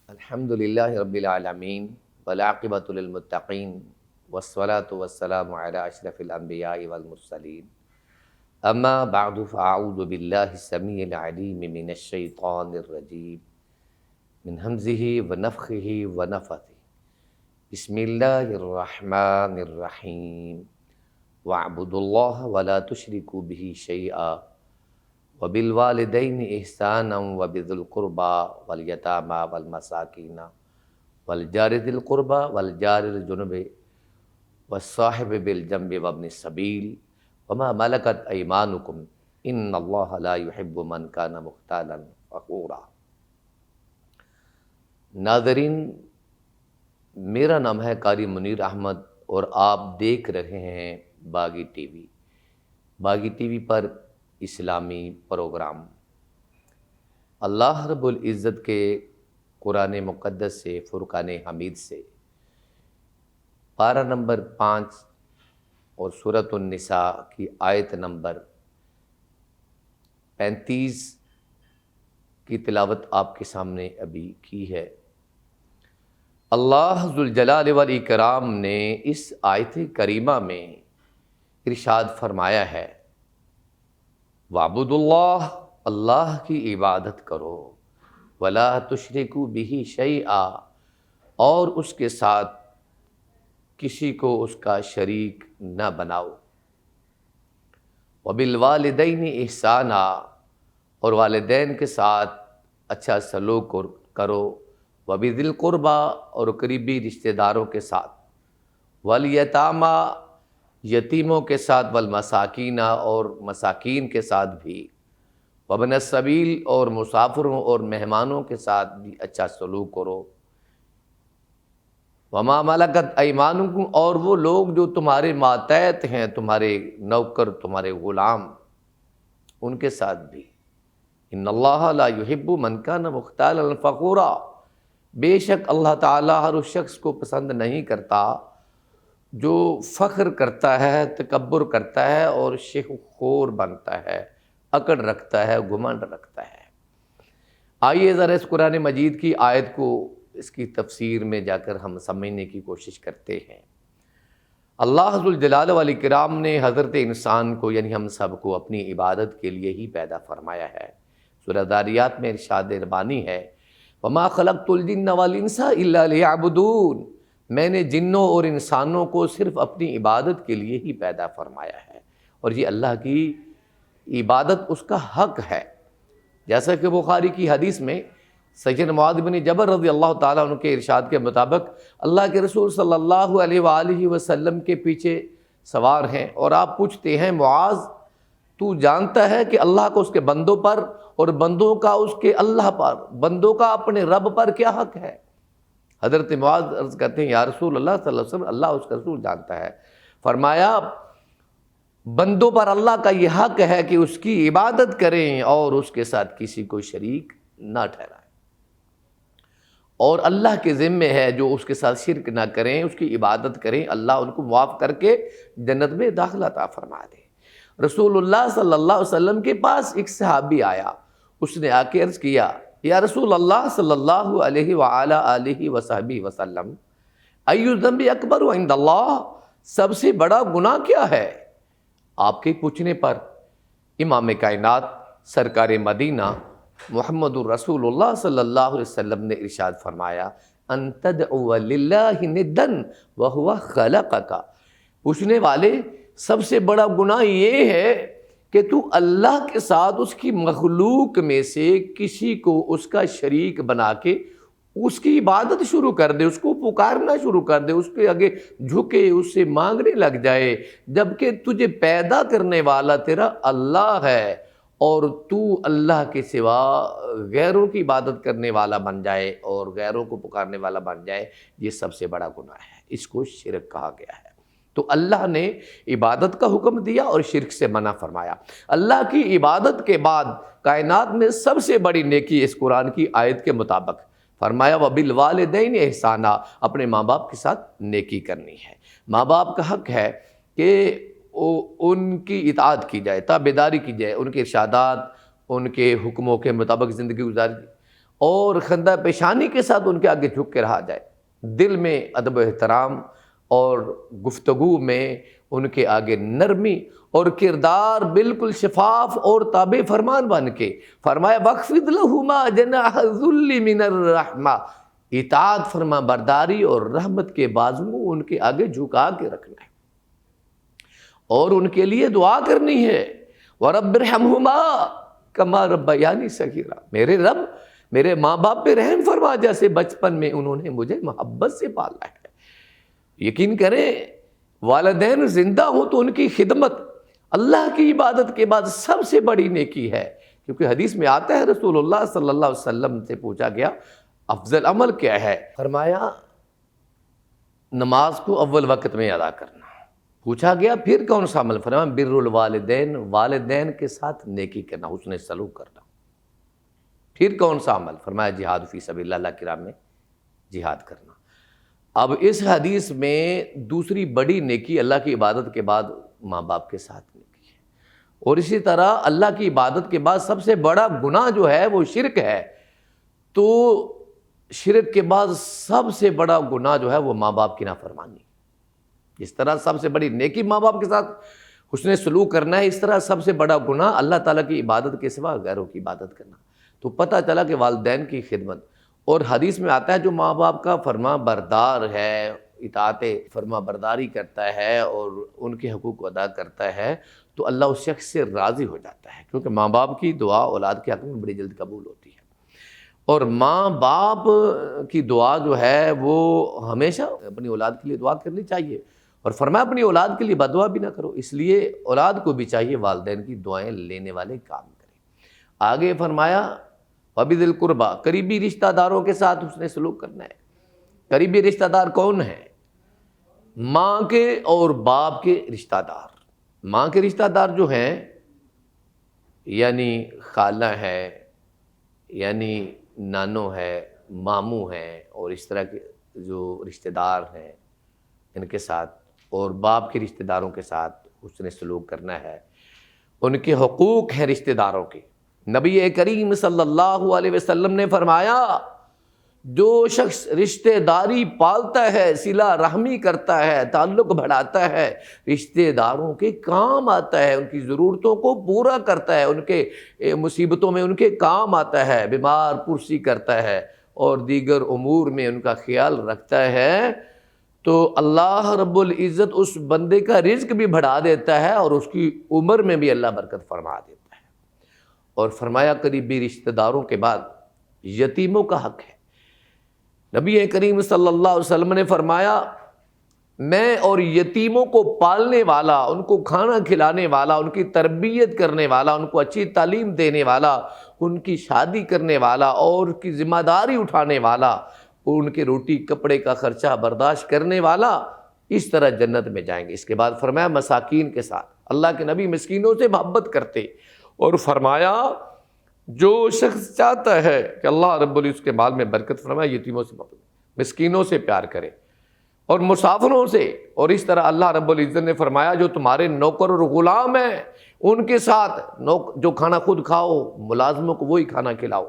الحمد للہ رب العالمین والعاقبۃ للمتقین والصلاۃ والسلام علی اشرف الانبیاء والمرسلین اما بعد فاعوذ باللہ السمیع العلیم من الشیطان الرجیم من ہمزہ ونفخہ ونفثہ بسم اللہ الرحمن الرحیم واعبدوا اللہ ولا تشرکوا بہ شیئا وبالوالدین احسانا وبذی القربى والیتامى والمساکین والجار ذی القربى والجار الجنب والصاحب بالجنب وابن السبیل وما ملکت ایمانکم ان اللہ لا يحب من کان مختالا فخورا۔ ناظرین، میرا نام ہے قاری منیر احمد اور آپ دیکھ رہے ہیں باغی ٹی وی۔ باغی ٹی وی پر اسلامی پروگرام اللہ رب العزت کے قرآن مقدس سے، فرقان حمید سے پارہ نمبر 5 اور سورۃ النساء کی آیت نمبر 35 کی تلاوت آپ کے سامنے ابھی کی ہے۔ اللہ ذوالجلال والاکرام نے اس آیت کریمہ میں ارشاد فرمایا ہے، وَاعْبُدُوا اللَّهَ، اللہ کی عبادت کرو، وَلَا تُشْرِكُوا بِهِ شَيْئًا، اور اس کے ساتھ کسی کو اس کا شریک نہ بناؤ، وَبِالْوَالِدَيْنِ احسانا، اور والدین کے ساتھ اچھا سلوک کرو، وَبِذِي الْقُرْبَى، اور قریبی رشتہ داروں کے ساتھ، وَالْيَتَامَى، یتیموں کے ساتھ، والمساکین، اور مساکین کے ساتھ بھی، وابن السبیل، اور مسافروں اور مہمانوں کے ساتھ بھی اچھا سلوک کرو، وما ملکت ایمانکم، اور وہ لوگ جو تمہارے ماتحت ہیں، تمہارے نوکر، تمہارے غلام، ان کے ساتھ بھی۔ ان اللہ لا يحب من کان مختالا فخورا، بے شک اللہ تعالیٰ ہر اس شخص کو پسند نہیں کرتا جو فخر کرتا ہے، تکبر کرتا ہے اور شیخ خور بنتا ہے، اکڑ رکھتا ہے، گھمنڈ رکھتا ہے۔ آئیے ذرا اس قرآن مجید کی آیت کو، اس کی تفسیر میں جا کر ہم سمجھنے کی کوشش کرتے ہیں۔ اللہ ذوالجلال والاکرام نے حضرت انسان کو، یعنی ہم سب کو، اپنی عبادت کے لیے ہی پیدا فرمایا ہے۔ سورہ ذاریات میں ارشاد ربانی ہے، وَمَا خَلَقْتُ الْجِنَّ وَالْإِنسَ إِلَّا لِيَعْبُدُونِ، میں نے جنوں اور انسانوں کو صرف اپنی عبادت کے لیے ہی پیدا فرمایا ہے، اور یہ اللہ کی عبادت اس کا حق ہے۔ جیسا کہ بخاری کی حدیث میں سیدنا معاذ بن جبل رضی اللہ تعالیٰ عنہ کے ارشاد کے مطابق اللہ کے رسول صلی اللہ علیہ وآلہ وسلم کے پیچھے سوار ہیں، اور آپ پوچھتے ہیں، معاذ تو جانتا ہے کہ اللہ کو اس کے بندوں پر اور بندوں کا اس کے اللہ پر، بندوں کا اپنے رب پر کیا حق ہے؟ حضرت معاذ عرض کرتے ہیں، یا رسول اللہ صلی اللہ علیہ وسلم، اللہ اس کا رسول جانتا ہے۔ فرمایا، بندوں پر اللہ کا یہ حق ہے کہ اس کی عبادت کریں اور اس کے ساتھ کسی کو شریک نہ ٹھہرائیں، اور اللہ کے ذمے ہے جو اس کے ساتھ شرک نہ کریں، اس کی عبادت کریں، اللہ ان کو معاف کر کے جنت میں داخلہ عطا فرما دے۔ رسول اللہ صلی اللہ علیہ وسلم کے پاس ایک صحابی آیا، اس نے آ کے عرض کیا، یا رسول اللہ صلی اللہ علیہ وآلہ آلہ وصحبہ وسلم، ای الذنب اکبر عند اللہ، سب سے بڑا گناہ کیا ہے؟ آپ کے پوچھنے پر امام کائنات سرکار مدینہ محمد الرسول اللہ صلی اللہ علیہ وسلم نے ارشاد فرمایا، ان تدعو للہ ندا وہو خلقک، پوچھنے والے، سب سے بڑا گناہ یہ ہے کہ تو اللہ کے ساتھ اس کی مخلوق میں سے کسی کو اس کا شریک بنا کے اس کی عبادت شروع کر دے، اس کو پکارنا شروع کر دے، اس کے آگے جھکے، اس سے مانگنے لگ جائے، جبکہ تجھے پیدا کرنے والا تیرا اللہ ہے، اور تو اللہ کے سوا غیروں کی عبادت کرنے والا بن جائے اور غیروں کو پکارنے والا بن جائے، یہ سب سے بڑا گناہ ہے، اس کو شرک کہا گیا ہے۔ تو اللہ نے عبادت کا حکم دیا اور شرک سے منع فرمایا۔ اللہ کی عبادت کے بعد کائنات میں سب سے بڑی نیکی اس قرآن کی آیت کے مطابق فرمایا، وَبِالْوَالِدَيْنِ احسانا، اپنے ماں باپ کے ساتھ نیکی کرنی ہے۔ ماں باپ کا حق ہے کہ ان کی اطاعت کی جائے، تابعداری کی جائے، ان کے ارشادات، ان کے حکموں کے مطابق زندگی گزاری، اور خندہ پیشانی کے ساتھ ان کے آگے جھک کے رہا جائے، دل میں ادب و احترام اور گفتگو میں ان کے آگے نرمی اور کردار بالکل شفاف اور تابع فرمان بن کے، فرمایا وَاخْفِضْ لَهُمَا جَنَاحَ الذُّلِّ مِنَ الرَّحْمَةِ، اطاعت فرما برداری اور رحمت کے بازو ان کے آگے جھکا کے رکھنا ہے اور ان کے لیے دعا کرنی ہے، وَرَبِّ ارْحَمْهُمَا كَمَا رَبَّيَانِي صَغِيرًا، میرے رب میرے ماں باپ پہ رحم فرما جیسے بچپن میں انہوں نے مجھے محبت سے پالا ہے۔ یقین کریں والدین زندہ ہوں تو ان کی خدمت اللہ کی عبادت کے بعد سب سے بڑی نیکی ہے، کیونکہ حدیث میں آتا ہے رسول اللہ صلی اللہ علیہ وسلم سے پوچھا گیا افضل عمل کیا ہے، فرمایا نماز کو اول وقت میں ادا کرنا۔ پوچھا گیا پھر کون سا عمل، فرمایا بر الوالدین، والدین کے ساتھ نیکی کرنا، حسن سلوک کرنا۔ پھر کون سا عمل، فرمایا جہاد فی سبیل اللہ کی راہ میں جہاد کرنا۔ اب اس حدیث میں دوسری بڑی نیکی اللہ کی عبادت کے بعد ماں باپ کے ساتھ نیکی ہے، اور اسی طرح اللہ کی عبادت کے بعد سب سے بڑا گناہ جو ہے وہ شرک ہے، تو شرک کے بعد سب سے بڑا گناہ جو ہے وہ ماں باپ کی نافرمانی۔ جس طرح سب سے بڑی نیکی ماں باپ کے ساتھ حسن سلوک کرنا ہے، اس طرح سب سے بڑا گناہ اللہ تعالیٰ کی عبادت کے سوا غیروں کی عبادت کرنا۔ تو پتہ چلا کہ والدین کی خدمت، اور حدیث میں آتا ہے جو ماں باپ کا فرما بردار ہے، اطاعت فرما برداری کرتا ہے اور ان کے حقوق کو ادا کرتا ہے، تو اللہ اس شخص سے راضی ہو جاتا ہے، کیونکہ ماں باپ کی دعا اولاد کے حق میں بڑی جلد قبول ہوتی ہے۔ اور ماں باپ کی دعا جو ہے وہ ہمیشہ اپنی اولاد کے لیے دعا کرنی چاہیے، اور فرمایا اپنی اولاد کے لیے بددعا بھی نہ کرو، اس لیے اولاد کو بھی چاہیے والدین کی دعائیں لینے والے کام کرے۔ آگے فرمایا وَبِذِي الْقُرْبَىٰ، قریبی رشتہ داروں کے ساتھ حسن سلوک کرنا ہے۔ قریبی رشتہ دار کون ہیں؟ ماں کے اور باپ کے رشتہ دار۔ ماں کے رشتہ دار جو ہیں یعنی خالہ ہے، یعنی نانو ہے، ماموں ہیں، اور اس طرح کے جو رشتہ دار ہیں ان کے ساتھ، اور باپ کے رشتہ داروں کے ساتھ حسن سلوک کرنا ہے۔ ان کے حقوق ہیں رشتہ داروں کے۔ نبی کریم صلی اللہ علیہ وسلم نے فرمایا جو شخص رشتہ داری پالتا ہے، صلہ رحمی کرتا ہے، تعلق بڑھاتا ہے، رشتہ داروں کے کام آتا ہے، ان کی ضرورتوں کو پورا کرتا ہے، ان کے مصیبتوں میں ان کے کام آتا ہے، بیمار پرسی کرتا ہے اور دیگر امور میں ان کا خیال رکھتا ہے، تو اللہ رب العزت اس بندے کا رزق بھی بڑھا دیتا ہے اور اس کی عمر میں بھی اللہ برکت فرما دیتا ہے۔ اور فرمایا قریبی رشتہ داروں کے بعد یتیموں کا حق ہے۔ نبی کریم صلی اللہ علیہ وسلم نے فرمایا میں اور یتیموں کو پالنے والا، ان کو کھانا کھلانے والا، ان کی تربیت کرنے والا، ان کو اچھی تعلیم دینے والا، ان کی شادی کرنے والا اور ان کی ذمہ داری اٹھانے والا، ان کے روٹی کپڑے کا خرچہ برداشت کرنے والا، اس طرح جنت میں جائیں گے۔ اس کے بعد فرمایا مساکین کے ساتھ، اللہ کے نبی مسکینوں سے محبت کرتے، اور فرمایا جو شخص چاہتا ہے کہ اللہ رب العزت کے مال میں برکت فرمائے، یتیموں سے محبت، مسکینوں سے پیار کرے اور مسافروں سے، اور اس طرح اللہ رب العزت نے فرمایا جو تمہارے نوکر اور غلام ہیں ان کے ساتھ جو کھانا خود کھاؤ، ملازموں کو وہی کھانا کھلاؤ،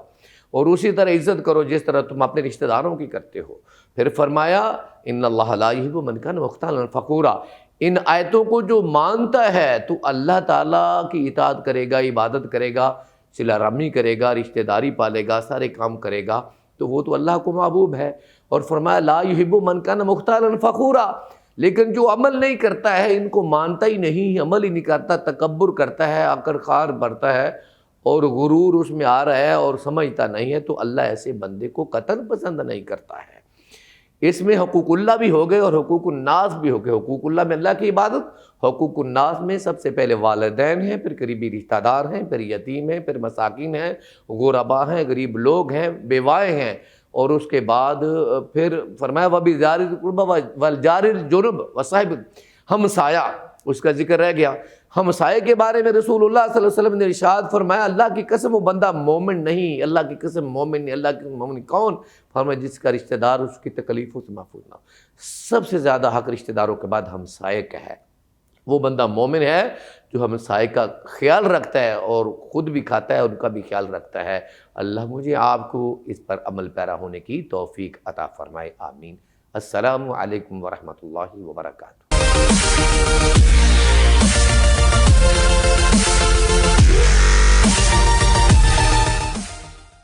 اور اسی طرح عزت کرو جس طرح تم اپنے رشتہ داروں کی کرتے ہو۔ پھر فرمایا ان اللہ لا یحب من کان مختالا فخورا، ان آیتوں کو جو مانتا ہے تو اللہ تعالیٰ کی اطاعت کرے گا، عبادت کرے گا، صلہ رحمی کرے گا، رشتہ داری پالے گا، سارے کام کرے گا، تو وہ تو اللہ کو محبوب ہے۔ اور فرمایا لا یحب من کان مختالا فخورا، لیکن جو عمل نہیں کرتا ہے، ان کو مانتا ہی نہیں، عمل ہی نہیں کرتا، تکبر کرتا ہے، آکر خار بڑھتا ہے اور غرور اس میں آ رہا ہے اور سمجھتا نہیں ہے، تو اللہ ایسے بندے کو قطعاً پسند نہیں کرتا ہے۔ اس میں حقوق اللہ بھی ہو گئے اور حقوق الناس بھی ہو گئے۔ حقوق اللہ میں اللہ کی عبادت، حقوق الناس میں سب سے پہلے والدین ہیں، پھر قریبی رشتہ دار ہیں، پھر یتیم ہیں، پھر مساکین ہیں، غربا ہیں، غریب لوگ ہیں، بیوائیں ہیں، اور اس کے بعد پھر فرمایا وَبِذَارِ الْقُرْبَىٰ وَالْجَارِ الْجُنُبِ وَصَاحِبِ، ہمسایہ، اس کا ذکر رہ گیا۔ ہمسائے کے بارے میں رسول اللہ صلی اللہ علیہ وسلم نے ارشاد فرمایا اللہ کی قسم وہ بندہ مومن نہیں، اللہ کی قسم مومن نہیں۔ اللہ کی مومن کون؟ فرمایا جس کا رشتہ دار اس کی تکلیفوں سے محفوظ نہ ہو۔ سب سے زیادہ حق رشتہ داروں کے بعد ہمسائے کا ہے۔ وہ بندہ مومن ہے جو ہمسائے کا خیال رکھتا ہے اور خود بھی کھاتا ہے، ان کا بھی خیال رکھتا ہے۔ اللہ مجھے آپ کو اس پر عمل پیرا ہونے کی توفیق عطا فرمائے، آمین۔ السلام علیکم ورحمۃ اللہ وبرکاتہ۔